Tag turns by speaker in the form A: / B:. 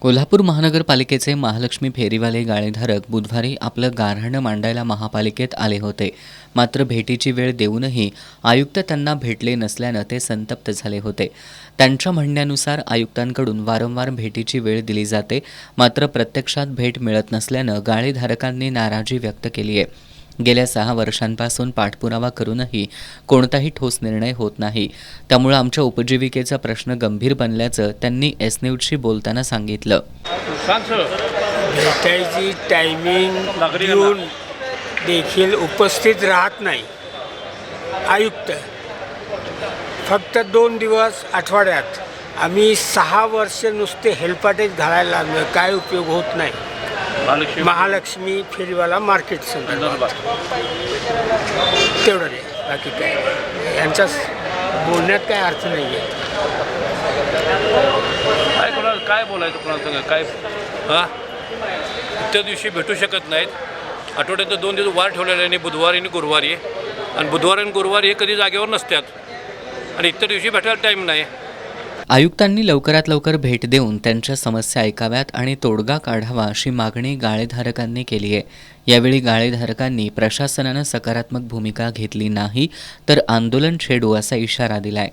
A: कोल्हापूर महानगरपालिकेचे महालक्ष्मी फेरीवाले गाळेधारक बुधवारी आपलं गाऱ्हाणं मांडायला महापालिकेत आले होते. मात्र भेटीची वेळ देऊनही आयुक्त त्यांना भेटले नसल्यानं ते संतप्त झाले होते. त्यांच्या म्हणण्यानुसार आयुक्तांकडून वारंवार भेटीची वेळ दिली जाते, मात्र प्रत्यक्षात भेट मिळत नसल्यानं गाळेधारकांनी नाराजी व्यक्त केली आहे. गेल्या 6 वर्षांपासून पाठपुरावा करूनही कोणताही ठोस निर्णय होत नाही. त्यामुळे आमच्या उपजीविकेचा प्रश्न गंभीर बनल्याचं त्यांनी एस न्यूजशी बोलताना सांगितलं.
B: भेटायची टायमिंग देऊन देखील उपस्थित राहत नाही आयुक्त. फक्त 2 दिवस आठवड्यात आम्ही 6 वर्ष नुसते हेलपाटेच घालायला लागलो. काय उपयोग होत नाही. महालक्ष्मी फेरीवाला मार्केट संदर्भात तेवढं नाही, बाकी काय यांच्या बोलण्यात काय अर्थ नाही आहे.
C: काय कोणाला काय बोलायचं, कोणाला काय त्या दिवशी भेटू शकत नाहीत. आठवड्यात 2 दिवस वार ठेवलेले आणि बुधवारी आणि गुरुवारी, आणि बुधवार आणि गुरुवारी हे कधी जागेवर नसतात आणि इतर दिवशी भेटायला टाईम नाही.
A: आयुक्तांनी लवकरात लवकर भेट देऊन त्यांच्या समस्या ऐकाव्यात आणि तोडगा काढावा अशी मागणी गाळेधारकांनी केली आहे. यावेळी गाळेधारकांनी प्रशासनानं सकारात्मक भूमिका घेतली नाही तर आंदोलन छेडू असा इशारा दिलाय.